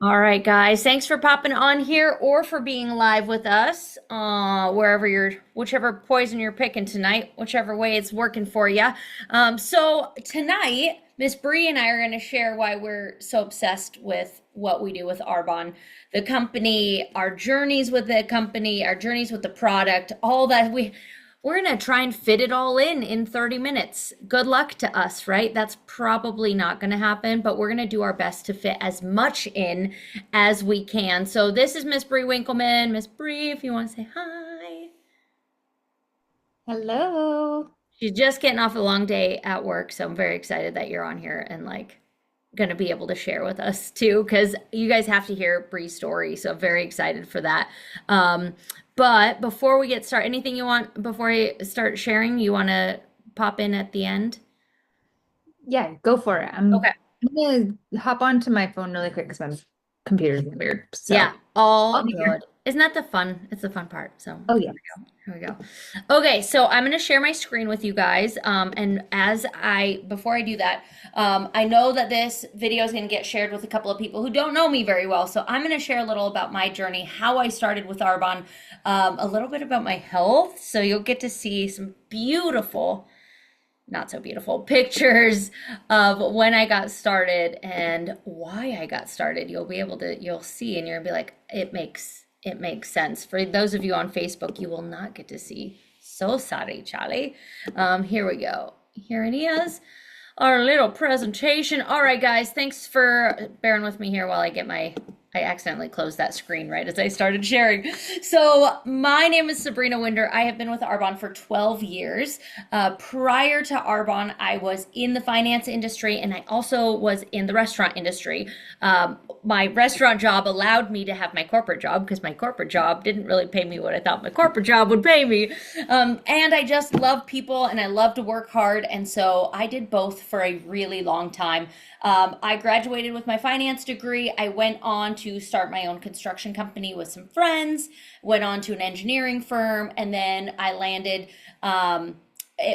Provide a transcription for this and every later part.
All right, guys. Thanks for popping on here or for being live with us. Whichever poison you're picking tonight, whichever way it's working for you. So tonight, Miss Bree and I are going to share why we're so obsessed with what we do with Arbonne, the company, our journeys with the company, our journeys with the product, all that we're going to try and fit it all in 30 minutes. Good luck to us, right? That's probably not going to happen, but we're going to do our best to fit as much in as we can. So this is Miss Bree Winkleman. Miss Bree, if you want to say hi. Hello. She's just getting off a long day at work, so I'm very excited that you're on here and going to be able to share with us too, because you guys have to hear Bree's story. So I'm very excited for that. But before we get started, anything you want before I start sharing, you want to pop in at the end? Yeah, go for it. Okay. I'm gonna hop onto my phone really quick because my computer's weird. Yeah, So all I'll be good. here. Isn't that the fun? It's the fun part. So Oh here yeah. we go. Here we go. Okay, so I'm gonna share my screen with you guys. And before I do that, I know that this video is gonna get shared with a couple of people who don't know me very well. So I'm gonna share a little about my journey, how I started with Arbonne, a little bit about my health. So you'll get to see some beautiful, not so beautiful pictures of when I got started and why I got started. You'll see and you're gonna be like, it makes sense. For those of you on Facebook, you will not get to see. So sorry, Charlie. Here we go. Here it is. Our little presentation. All right, guys, thanks for bearing with me here while I accidentally closed that screen right as I started sharing. So, my name is Sabrina Winder. I have been with Arbonne for 12 years. Prior to Arbonne, I was in the finance industry and I also was in the restaurant industry. My restaurant job allowed me to have my corporate job because my corporate job didn't really pay me what I thought my corporate job would pay me. And I just love people and I love to work hard. And so I did both for a really long time. I graduated with my finance degree. I went on to start my own construction company with some friends, went on to an engineering firm, and then I landed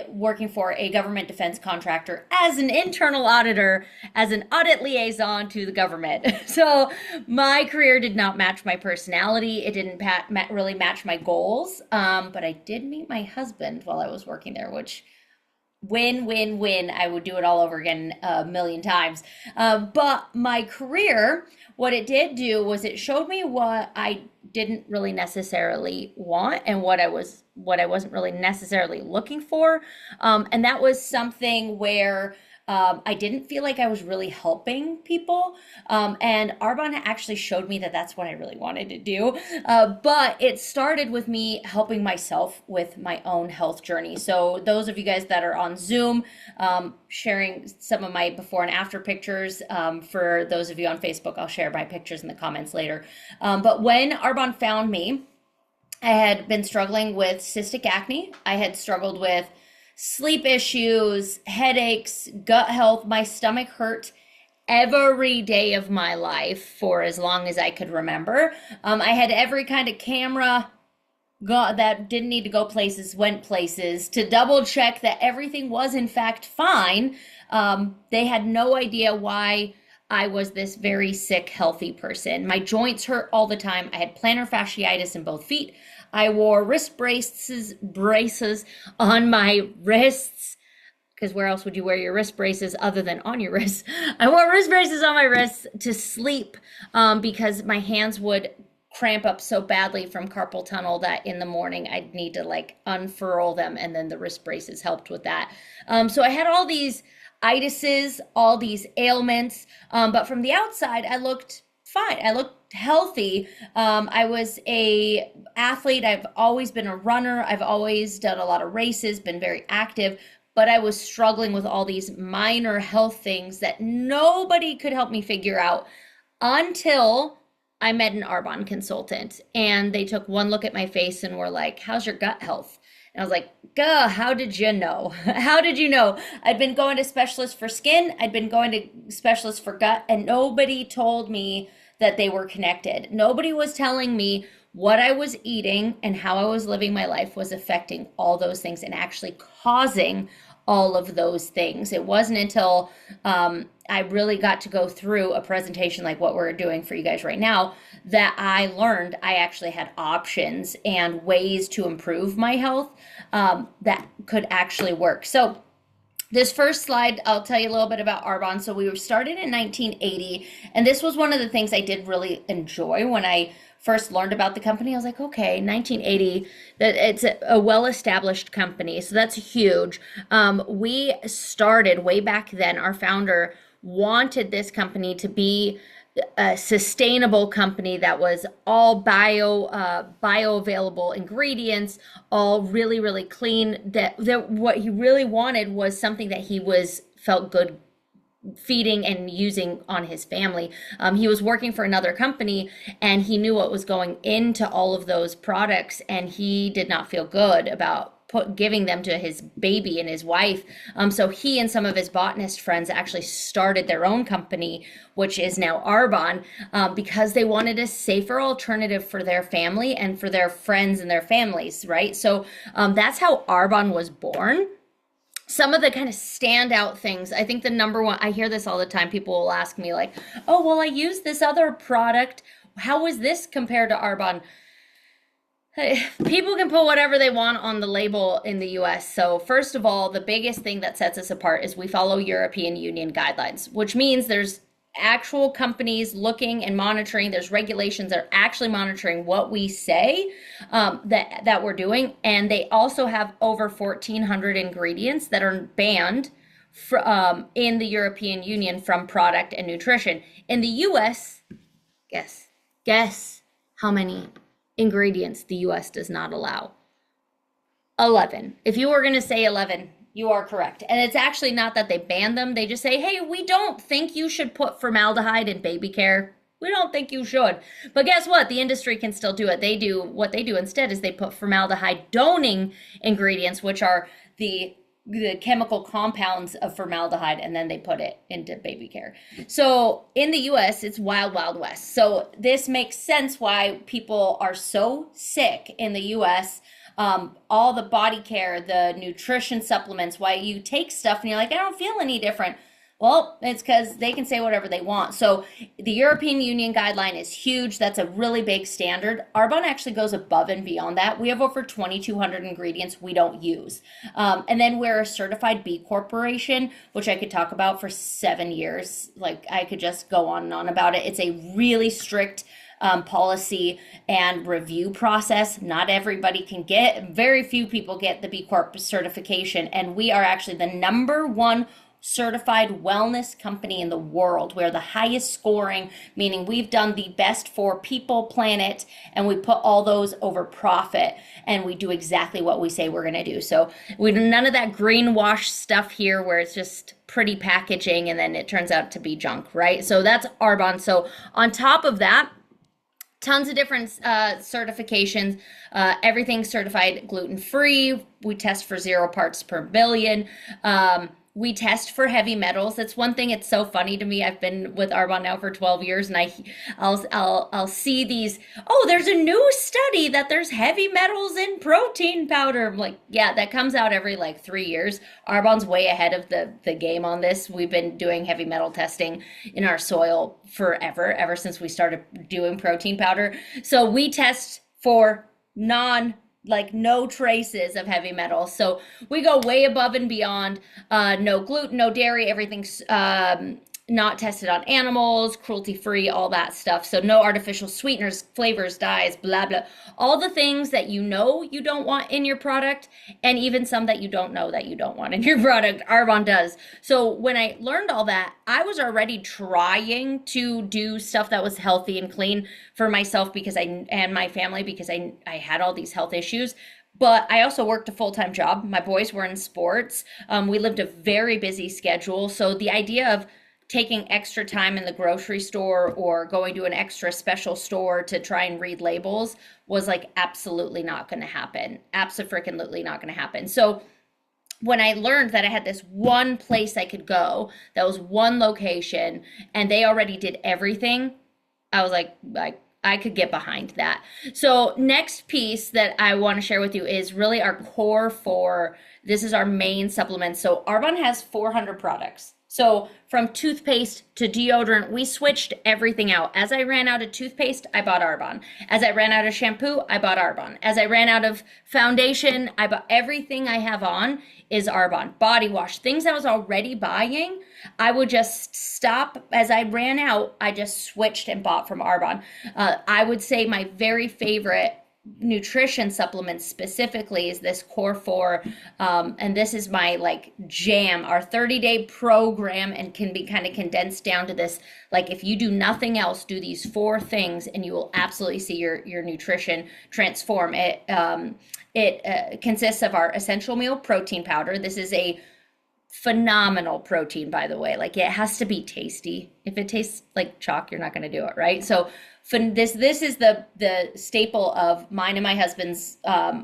working for a government defense contractor as an internal auditor, as an audit liaison to the government. So my career did not match my personality. It didn't really match my goals. But I did meet my husband while I was working there, which win, win, win. I would do it all over again a million times. But my career, what it did do was it showed me what I didn't really necessarily want and what I wasn't really necessarily looking for. And that was something where I didn't feel like I was really helping people. And Arbonne actually showed me that that's what I really wanted to do. But it started with me helping myself with my own health journey. So, those of you guys that are on Zoom, sharing some of my before and after pictures. For those of you on Facebook, I'll share my pictures in the comments later. But when Arbonne found me, I had been struggling with cystic acne. I had struggled with sleep issues, headaches, gut health. My stomach hurt every day of my life for as long as I could remember. I had every kind of camera that didn't need to go places, went places to double check that everything was in fact fine. They had no idea why I was this very sick, healthy person. My joints hurt all the time. I had plantar fasciitis in both feet. I wore wrist braces on my wrists because where else would you wear your wrist braces other than on your wrists? I wore wrist braces on my wrists to sleep because my hands would cramp up so badly from carpal tunnel that in the morning I'd need to unfurl them, and then the wrist braces helped with that. So I had all these itises, all these ailments, but from the outside I looked fine. I looked healthy. I was a athlete. I've always been a runner. I've always done a lot of races, been very active, but I was struggling with all these minor health things that nobody could help me figure out until I met an Arbonne consultant, and they took one look at my face and were like, "How's your gut health?" And I was like, "Gah, how did you know? How did you know?" I'd been going to specialists for skin, I'd been going to specialists for gut, and nobody told me that they were connected. Nobody was telling me what I was eating and how I was living my life was affecting all those things and actually causing all of those things. It wasn't until I really got to go through a presentation like what we're doing for you guys right now that I learned I actually had options and ways to improve my health that could actually work. So this first slide, I'll tell you a little bit about Arbonne. So we were started in 1980, and this was one of the things I did really enjoy when I first learned about the company. I was like, okay, 1980, that it's a well-established company, so that's huge. We started way back then. Our founder wanted this company to be a sustainable company that was all bioavailable ingredients, all really clean. That what he really wanted was something that he was felt good feeding and using on his family. He was working for another company and he knew what was going into all of those products, and he did not feel good about giving them to his baby and his wife. So he and some of his botanist friends actually started their own company, which is now Arbonne, because they wanted a safer alternative for their family and for their friends and their families, right? So that's how Arbonne was born. Some of the kind of standout things, I think the number one, I hear this all the time. People will ask me like, oh, well, I use this other product. How is this compared to Arbonne? People can put whatever they want on the label in the US. So first of all, the biggest thing that sets us apart is we follow European Union guidelines, which means there's actual companies looking and monitoring. There's regulations that are actually monitoring what we say that we're doing. And they also have over 1,400 ingredients that are banned in the European Union from product and nutrition. In the US, guess how many ingredients the US does not allow? 11. If you were going to say 11, you are correct. And it's actually not that they ban them. They just say, hey, we don't think you should put formaldehyde in baby care. We don't think you should. But guess what? The industry can still do it. What they do instead is they put formaldehyde doning ingredients, which are the chemical compounds of formaldehyde, and then they put it into baby care. So in the US, it's wild, wild west. So this makes sense why people are so sick in the US. All the body care, the nutrition supplements, why you take stuff and you're like, I don't feel any different. Well, it's because they can say whatever they want. So the European Union guideline is huge. That's a really big standard. Arbonne actually goes above and beyond that. We have over 2,200 ingredients we don't use. And then we're a certified B Corporation, which I could talk about for 7 years. Like I could just go on and on about it. It's a really strict policy and review process. Not everybody can get, very few people get the B Corp certification. And we are actually the #1 certified wellness company in the world. We're the highest scoring, meaning we've done the best for people, planet, and we put all those over profit, and we do exactly what we say we're going to do. So we do none of that greenwash stuff here where it's just pretty packaging and then it turns out to be junk, right? So that's Arbonne. So on top of that, tons of different certifications. Everything's certified gluten-free. We test for 0 parts per billion. We test for heavy metals. That's one thing. It's so funny to me. I've been with Arbonne now for 12 years, and I'll see these. Oh, there's a new study that there's heavy metals in protein powder. I'm like, yeah, that comes out every like 3 years. Arbonne's way ahead of the game on this. We've been doing heavy metal testing in our soil forever, ever since we started doing protein powder. So we test for no traces of heavy metals. So we go way above and beyond. No gluten, no dairy, everything's not tested on animals, cruelty-free, all that stuff. So no artificial sweeteners, flavors, dyes, blah, blah. All the things that you know you don't want in your product, and even some that you don't know that you don't want in your product, Arbonne does. So when I learned all that, I was already trying to do stuff that was healthy and clean for myself and my family, because I had all these health issues. But I also worked a full-time job. My boys were in sports. We lived a very busy schedule. So the idea of taking extra time in the grocery store or going to an extra special store to try and read labels was like absolutely not going to happen. Absolutely not going to happen. So when I learned that I had this one place I could go, that was one location, and they already did everything, I was like, I could get behind that. So next piece that I want to share with you is really our core four. This is our main supplement. So Arbonne has 400 products. So from toothpaste to deodorant, we switched everything out. As I ran out of toothpaste, I bought Arbonne. As I ran out of shampoo, I bought Arbonne. As I ran out of foundation, I bought everything I have on is Arbonne. Body wash, things I was already buying, I would just stop as I ran out. I just switched and bought from Arbonne. I would say my very favorite nutrition supplements specifically is this core four, and this is my like jam, our 30-day program, and can be kind of condensed down to this, like if you do nothing else, do these four things and you will absolutely see your nutrition transform. It consists of our essential meal protein powder. This is a phenomenal protein, by the way. Like it has to be tasty. If it tastes like chalk, you're not going to do it, right? So this is the staple of mine and my husband's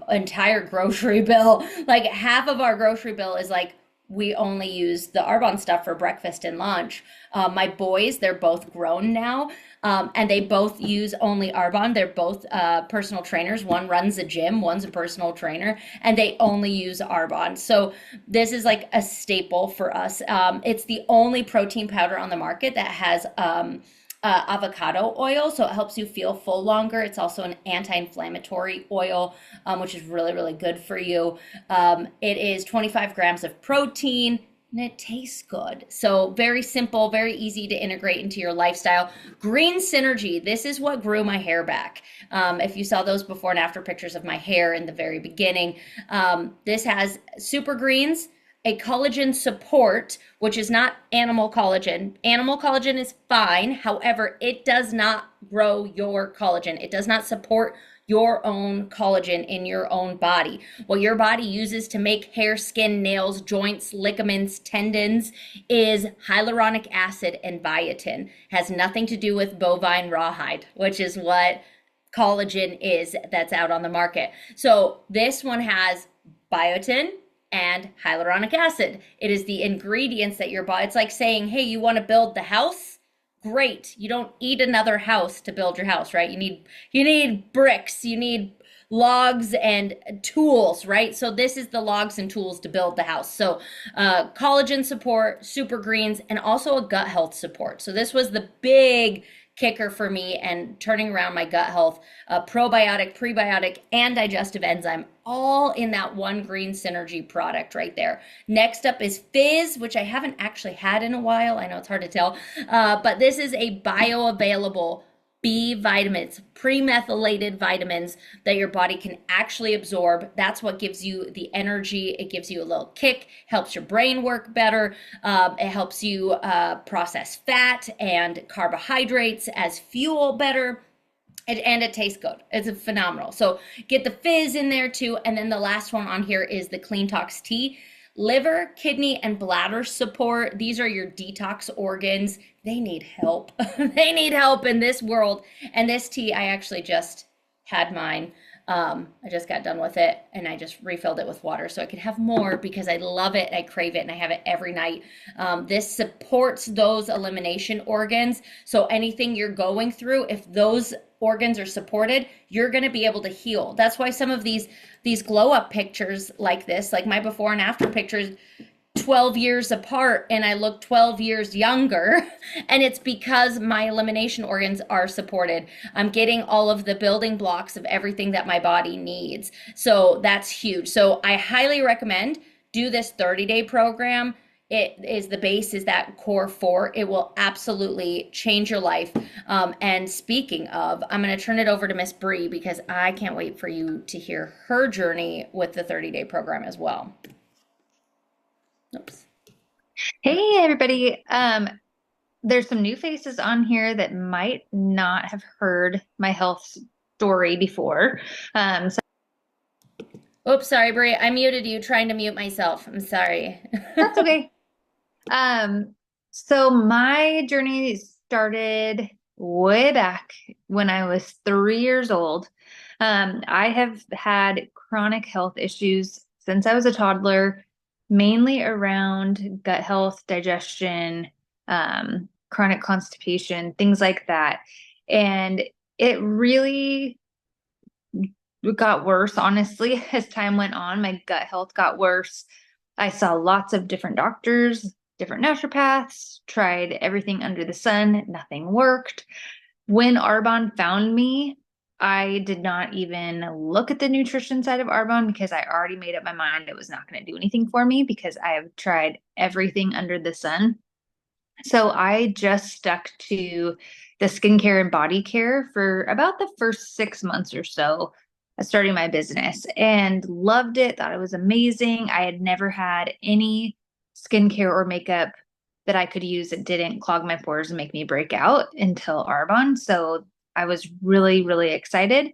entire grocery bill. Like half of our grocery bill is like we only use the Arbonne stuff for breakfast and lunch. My boys, they're both grown now, and they both use only Arbonne. They're both personal trainers. One runs a gym, one's a personal trainer, and they only use Arbonne. So this is like a staple for us. It's the only protein powder on the market that has avocado oil, so it helps you feel full longer. It's also an anti-inflammatory oil, which is really, really good for you. It is 25 grams of protein, and it tastes good. So very simple, very easy to integrate into your lifestyle. Green Synergy, this is what grew my hair back. If you saw those before and after pictures of my hair in the very beginning, this has super greens, a collagen support, which is not animal collagen. Animal collagen is fine. However, it does not grow your collagen. It does not support your own collagen in your own body. What your body uses to make hair, skin, nails, joints, ligaments, tendons is hyaluronic acid and biotin. Has nothing to do with bovine rawhide, which is what collagen is that's out on the market. So this one has biotin and hyaluronic acid. It is the ingredients that your body, it's like saying, hey, you want to build the house? Great. You don't eat another house to build your house, right? You need bricks, you need logs and tools, right? So this is the logs and tools to build the house. So collagen support, super greens, and also a gut health support. So this was the big kicker for me and turning around my gut health. Probiotic, prebiotic, and digestive enzyme, all in that one Green Synergy product right there. Next up is Fizz, which I haven't actually had in a while. I know it's hard to tell, but this is a bioavailable B vitamins, pre-methylated vitamins that your body can actually absorb. That's what gives you the energy. It gives you a little kick, helps your brain work better. It helps you process fat and carbohydrates as fuel better. And it tastes good. It's phenomenal. So get the Fizz in there too. And then the last one on here is the Clean Tox Tea. Liver, kidney, and bladder support. These are your detox organs. They need help. They need help in this world. And this tea, I actually just had mine. I just got done with it and I just refilled it with water so I could have more because I love it. I crave it and I have it every night. This supports those elimination organs. So anything you're going through, if those organs are supported, you're going to be able to heal. That's why some of these glow up pictures like this, like my before and after pictures, 12 years apart and I look 12 years younger, and it's because my elimination organs are supported. I'm getting all of the building blocks of everything that my body needs. So that's huge. So I highly recommend do this 30-day program. It is the base is that core four. It will absolutely change your life. And speaking of, I'm going to turn it over to Miss Bree because I can't wait for you to hear her journey with the 30-day program as well. Oops. Hey, everybody. There's some new faces on here that might not have heard my health story before. So Oops, sorry, Bree. I muted you, trying to mute myself. I'm sorry. that's okay. So my journey started way back when I was 3 years old. I have had chronic health issues since I was a toddler, mainly around gut health, digestion, chronic constipation, things like that. And it really got worse, honestly, as time went on. My gut health got worse. I saw lots of different doctors, different naturopaths, tried everything under the sun. Nothing worked. When Arbonne found me, I did not even look at the nutrition side of Arbonne because I already made up my mind it was not going to do anything for me because I have tried everything under the sun. So I just stuck to the skincare and body care for about the first 6 months or so of starting my business and loved it, thought it was amazing. I had never had any skincare or makeup that I could use that didn't clog my pores and make me break out until Arbonne. So I was really, really excited.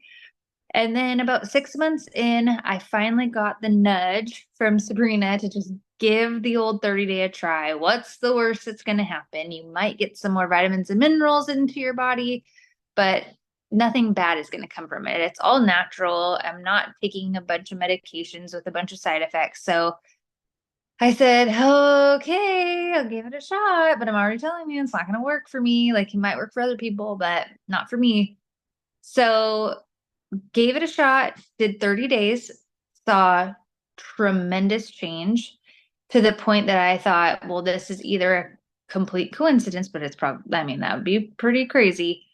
And then about 6 months in, I finally got the nudge from Sabrina to just give the old 30-day a try. What's the worst that's going to happen? You might get some more vitamins and minerals into your body, but nothing bad is going to come from it. It's all natural. I'm not taking a bunch of medications with a bunch of side effects. So I said, okay, I'll give it a shot, but I'm already telling you it's not going to work for me. Like it might work for other people, but not for me. So gave it a shot, did 30 days, saw tremendous change to the point that I thought, well, this is either a complete coincidence, but it's probably, I mean, that would be pretty crazy,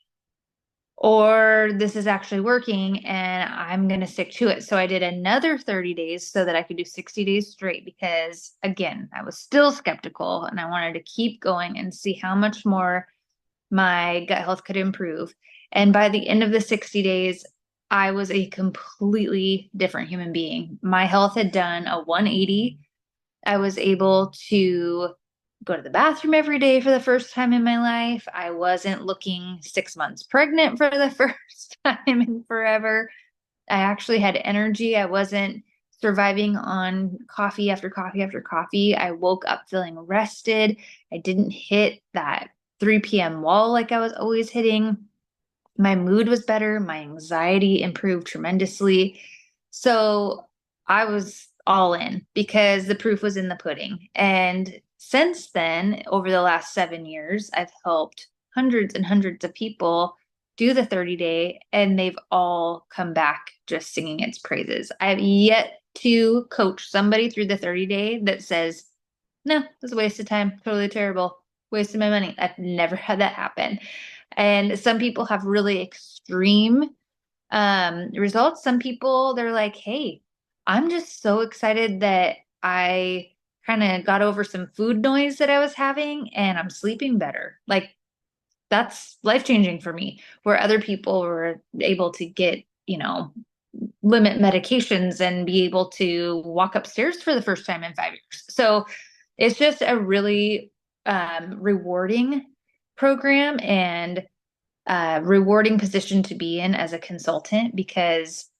or this is actually working and I'm going to stick to it. So I did another 30 days so that I could do 60 days straight because, again, I was still skeptical and I wanted to keep going and see how much more my gut health could improve. And by the end of the 60 days, I was a completely different human being. My health had done a 180. I was able to go to the bathroom every day for the first time in my life. I wasn't looking 6 months pregnant for the first time in forever. I actually had energy. I wasn't surviving on coffee after coffee after coffee. I woke up feeling rested. I didn't hit that 3 p.m. wall like I was always hitting. My mood was better. My anxiety improved tremendously. So I was all in because the proof was in the pudding. And since then, over the last 7 years, I've helped hundreds and hundreds of people do the 30-day, and they've all come back just singing its praises. I've yet to coach somebody through the 30-day that says, no, it was a waste of time, totally terrible, wasted my money. I've never had that happen. And some people have really extreme results. Some people, they're like, hey, I'm just so excited that I kind of got over some food noise that I was having and I'm sleeping better. Like that's life changing for me, where other people were able to get, limit medications and be able to walk upstairs for the first time in 5 years. So it's just a really rewarding program and rewarding position to be in as a consultant because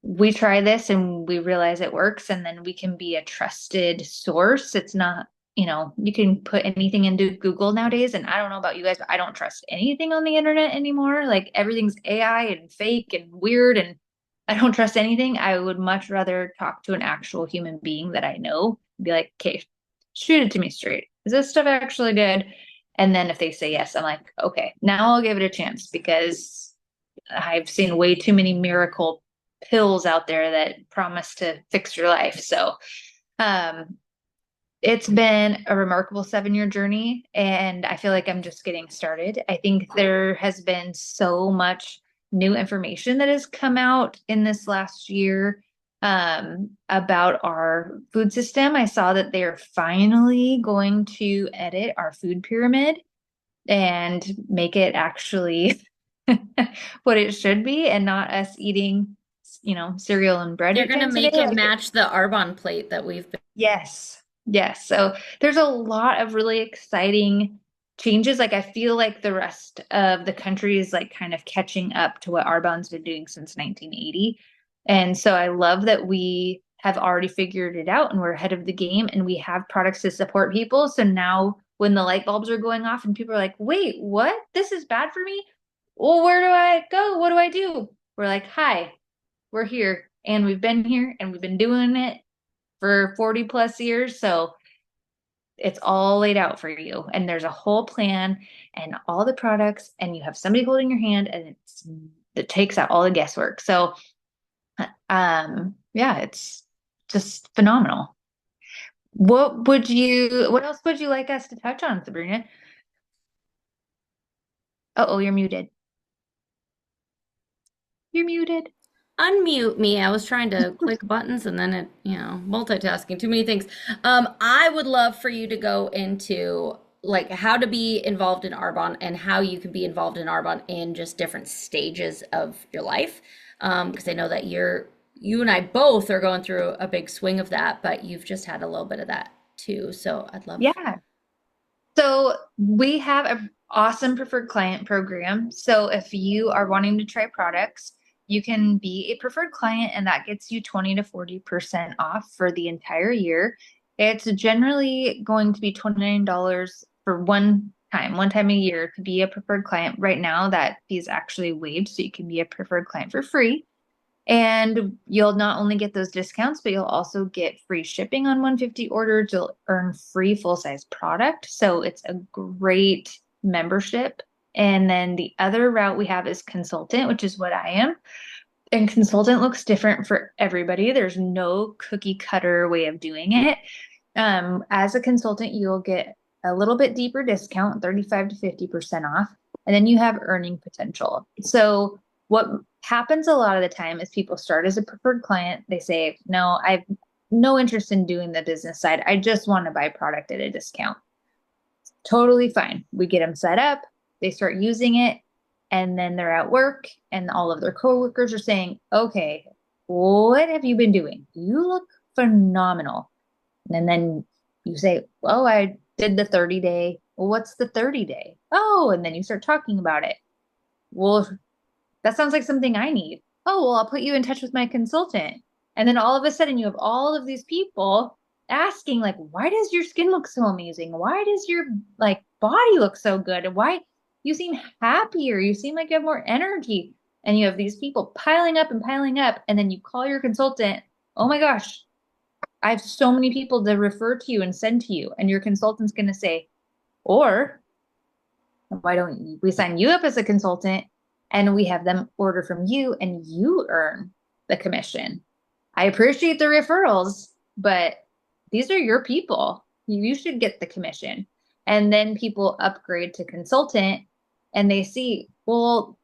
we try this and we realize it works, and then we can be a trusted source. It's not, you can put anything into Google nowadays, and I don't know about you guys, but I don't trust anything on the internet anymore. Like everything's AI and fake and weird, and I don't trust anything. I would much rather talk to an actual human being that I know, be like, okay, shoot it to me straight. Is this stuff actually good? And then if they say yes, I'm like, okay, now I'll give it a chance because I've seen way too many miracle pills out there that promise to fix your life. So, um, it's been a remarkable 7 year journey, and I feel like I'm just getting started. I think there has been so much new information that has come out in this last year about our food system. I saw that they're finally going to edit our food pyramid and make it actually what it should be and not us eating, cereal and bread They're at the gonna end of the make day. it match the Arbonne plate that we've been. Yes. Yes. So there's a lot of really exciting changes. Like I feel like the rest of the country is like kind of catching up to what Arbonne's been doing since 1980. And so I love that we have already figured it out and we're ahead of the game and we have products to support people. So now when the light bulbs are going off and people are like, wait, what? This is bad for me? Well, where do I go? What do I do? We're like, hi, we're here and we've been here and we've been doing it for 40 plus years. So It's all laid out for you, and there's a whole plan and all the products, and you have somebody holding your hand, and it takes out all the guesswork. So, yeah, it's just phenomenal. What else would you like us to touch on, Sabrina? Oh, you're muted. You're muted. Unmute me. I was trying to click buttons and then multitasking, too many things. I would love for you to go into like how to be involved in Arbonne and how you can be involved in Arbonne in just different stages of your life. Because I know that you and I both are going through a big swing of that, but you've just had a little bit of that too. So I'd love. Yeah. So we have an awesome preferred client program. So if you are wanting to try products, you can be a preferred client, and that gets you 20 to 40% off for the entire year. It's generally going to be $29 for one time a year to be a preferred client. Right now, that fee is actually waived, so you can be a preferred client for free. And you'll not only get those discounts, but you'll also get free shipping on 150 orders. You'll earn free full-size product. So it's a great membership. And then the other route we have is consultant, which is what I am. And consultant looks different for everybody. There's no cookie cutter way of doing it. As a consultant, you'll get a little bit deeper discount, 35 to 50% off. And then you have earning potential. So what happens a lot of the time is people start as a preferred client. They say, no, I've no interest in doing the business side. I just want to buy product at a discount. Totally fine. We get them set up. They start using it. And then they're at work and all of their coworkers are saying, okay, what have you been doing? You look phenomenal. And then you say, oh, I did the 30-day. Well, what's the 30-day? Oh, and then you start talking about it. Well, that sounds like something I need. Oh, well, I'll put you in touch with my consultant. And then all of a sudden you have all of these people asking like, why does your skin look so amazing? Why does your like body look so good? And why you seem happier? You seem like you have more energy. And you have these people piling up and piling up. And then you call your consultant. Oh my gosh, I have so many people to refer to you and send to you. And your consultant's going to say, or why don't we sign you up as a consultant and we have them order from you and you earn the commission? I appreciate the referrals, but these are your people. You should get the commission. And then people upgrade to consultant and they see, well,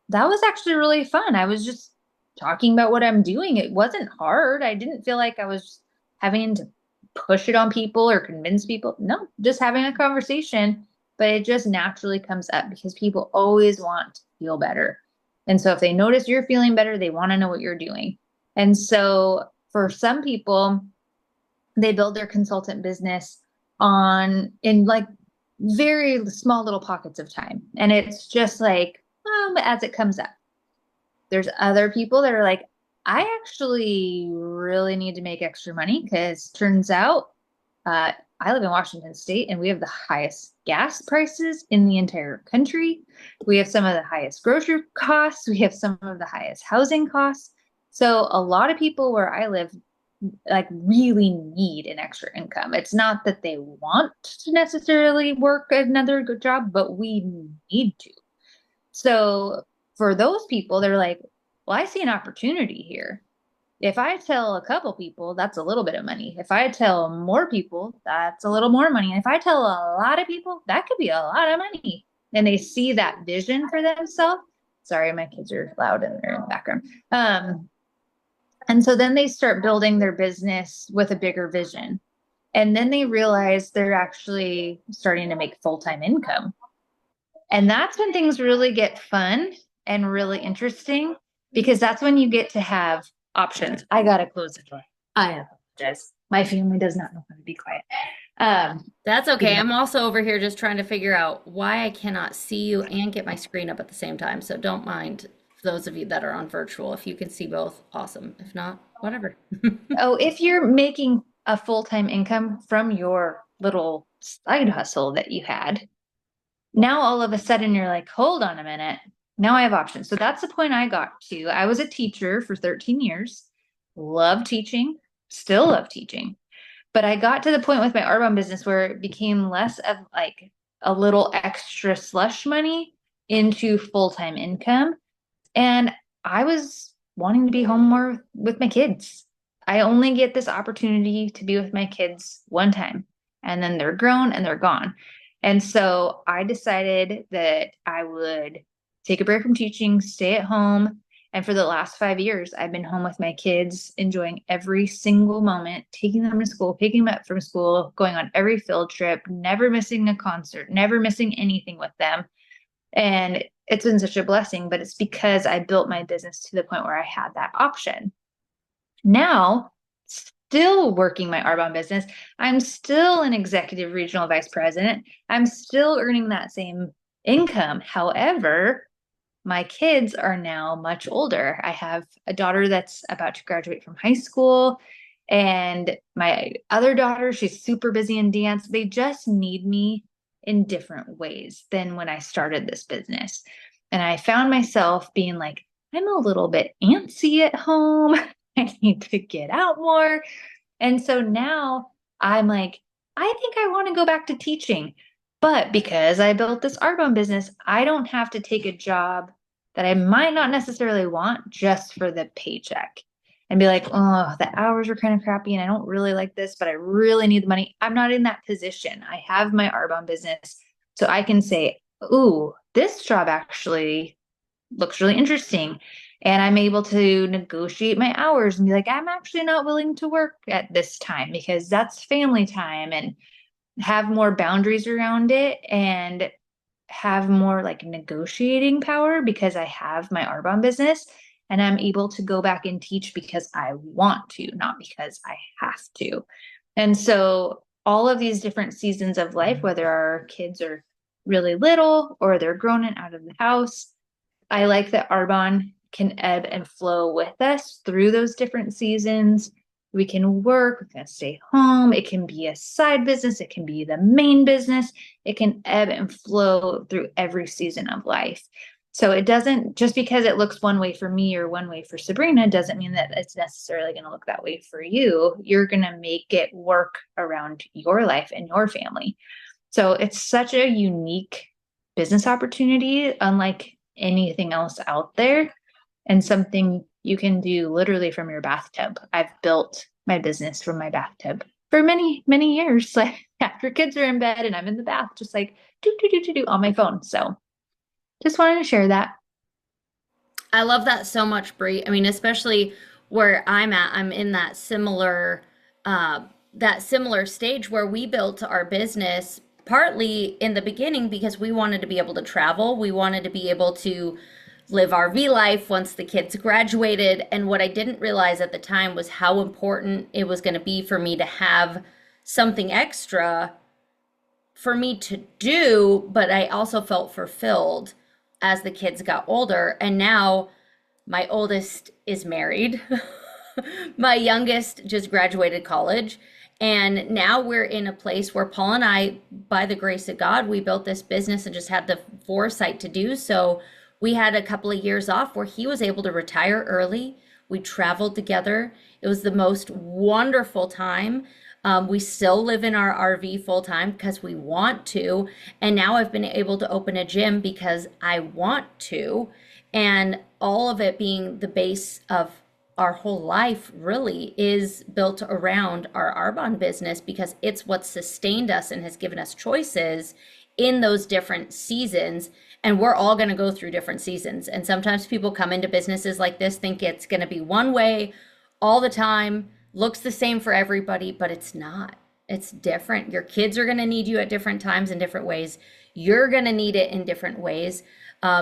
that was actually really fun. I was just talking about what I'm doing. It wasn't hard. I didn't feel like I was having to push it on people or convince people. No, just having a conversation, but it just naturally comes up because people always want to feel better. And so if they notice you're feeling better, they want to know what you're doing. And so for some people, they build their consultant business in like very small little pockets of time. And it's just like, as it comes up. There's other people that are like, I actually really need to make extra money because turns out I live in Washington State and we have the highest gas prices in the entire country. We have some of the highest grocery costs. We have some of the highest housing costs. So a lot of people where I live like really need an extra income. It's not that they want to necessarily work another good job, but we need to. So for those people, they're like, well, I see an opportunity here. If I tell a couple people, that's a little bit of money. If I tell more people, that's a little more money. And if I tell a lot of people, that could be a lot of money. And they see that vision for themselves. Sorry, my kids are loud and they're in the background. And so then they start building their business with a bigger vision. And then they realize they're actually starting to make full-time income. And that's when things really get fun and really interesting because that's when you get to have options. I gotta close the door. I apologize. My family does not know how to be quiet. That's okay. I'm also over here just trying to figure out why I cannot see you and get my screen up at the same time. So don't mind those of you that are on virtual. If you can see both, awesome. If not, whatever. Oh, if you're making a full-time income from your little side hustle that you had, now all of a sudden you're like, hold on a minute. Now I have options. So that's the point I got to. I was a teacher for 13 years, love teaching, still love teaching. But I got to the point with my Arbonne business where it became less of like a little extra slush money into full-time income. And I was wanting to be home more with my kids. I only get this opportunity to be with my kids one time, and then they're grown and they're gone. And so I decided that I would take a break from teaching, stay at home. And for the last 5 years, I've been home with my kids, enjoying every single moment, taking them to school, picking them up from school, going on every field trip, never missing a concert, never missing anything with them. And it's been such a blessing, but it's because I built my business to the point where I had that option. Now, still working my Arbonne business, I'm still an executive regional vice president. I'm still earning that same income. However, my kids are now much older. I have a daughter that's about to graduate from high school, and my other daughter, she's super busy in dance. They just need me in different ways than when I started this business. And I found myself being like, I'm a little bit antsy at home. I need to get out more. And so now I'm like, I think I want to go back to teaching. But because I built this Arbonne business, I don't have to take a job that I might not necessarily want just for the paycheck and be like, oh, the hours are kind of crappy and I don't really like this, but I really need the money. I'm not in that position. I have my Arbonne business. So I can say, ooh, this job actually looks really interesting. And I'm able to negotiate my hours and be like, I'm actually not willing to work at this time because that's family time, and have more boundaries around it and have more like negotiating power because I have my Arbonne business, and I'm able to go back and teach because I want to, not because I have to. And so all of these different seasons of life, whether our kids are really little or they're grown and out of the house, I like that Arbonne can ebb and flow with us through those different seasons. We can work, we can stay home. It can be a side business, it can be the main business. It can ebb and flow through every season of life. So it doesn't, just because it looks one way for me or one way for Sabrina, doesn't mean that it's necessarily going to look that way for you. You're going to make it work around your life and your family. So it's such a unique business opportunity, unlike anything else out there, and something you can do literally from your bathtub. I've built my business from my bathtub for many, many years. Like after kids are in bed and I'm in the bath, just like do on my phone. So just wanted to share that. I love that so much, Bree. I mean, especially where I'm at, I'm in uh, that similar stage where we built our business partly in the beginning because we wanted to be able to travel. We wanted to be able to live RV life once the kids graduated. And what I didn't realize at the time was how important it was going to be for me to have something extra for me to do, but I also felt fulfilled as the kids got older. And now my oldest is married. My youngest just graduated college. And now we're in a place where Paul and I, by the grace of God, we built this business and just had the foresight to do so. We had a couple of years off where he was able to retire early. We traveled together. It was the most wonderful time. We still live in our RV full time because we want to. And now I've been able to open a gym because I want to. And all of it being the base of our whole life really is built around our Arbonne business because it's what sustained us and has given us choices in those different seasons. And we're all going to go through different seasons. And sometimes people come into businesses like this, think it's going to be one way all the time, looks the same for everybody, but it's not. It's different. Your kids are going to need you at different times in different ways. You're going to need it in different ways.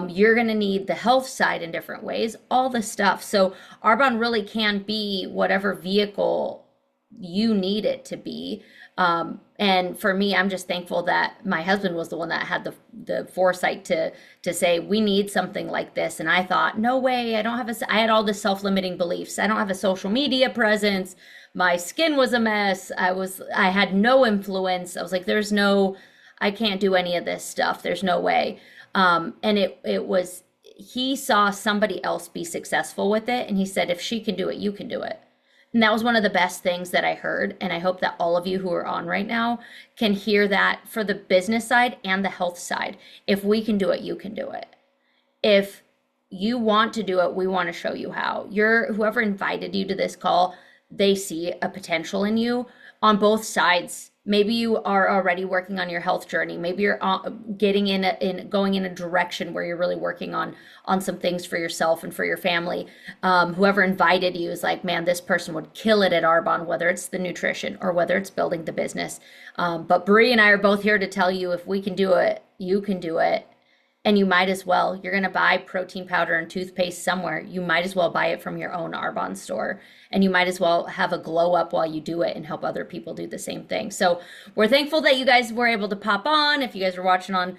You're going to need the health side in different ways, all the stuff. So Arbonne really can be whatever vehicle you need it to be. And for me, I'm just thankful that my husband was the one that had the foresight to say we need something like this. And I thought, no way, I had all the self-limiting beliefs. I don't have a social media presence. My skin was a mess. I had no influence. I was like, I can't do any of this stuff. There's no way. And he saw somebody else be successful with it. And he said, if she can do it, you can do it. And that was one of the best things that I heard. And I hope that all of you who are on right now can hear that for the business side and the health side. If we can do it, you can do it. If you want to do it, we want to show you how. Whoever invited you to this call, they see a potential in you on both sides. Maybe you are already working on your health journey. Maybe you're getting going in a direction where you're really working on some things for yourself and for your family. Whoever invited you is like, man, this person would kill it at Arbonne, whether it's the nutrition or whether it's building the business. But Bree and I are both here to tell you, if we can do it, you can do it. And you might as well, you're going to buy protein powder and toothpaste somewhere. You might as well buy it from your own Arbonne store. And you might as well have a glow up while you do it and help other people do the same thing. So we're thankful that you guys were able to pop on. If you guys are watching on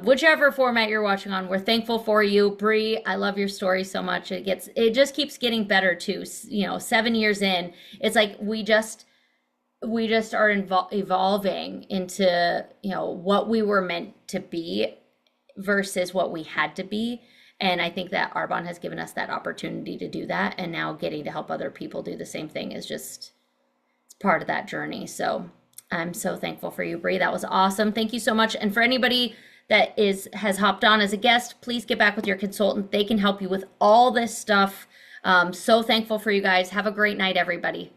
whichever format you're watching on, we're thankful for you. Bree, I love your story so much. It just keeps getting better too. 7 years in, it's like we just are evolving into, what we were meant to be versus what we had to be. And I think that Arbonne has given us that opportunity to do that. And now getting to help other people do the same thing is just, it's part of that journey. So I'm so thankful for you, Bree. That was awesome. Thank you so much. And for anybody that has hopped on as a guest, please get back with your consultant. They can help you with all this stuff. So thankful for you guys. Have a great night, everybody.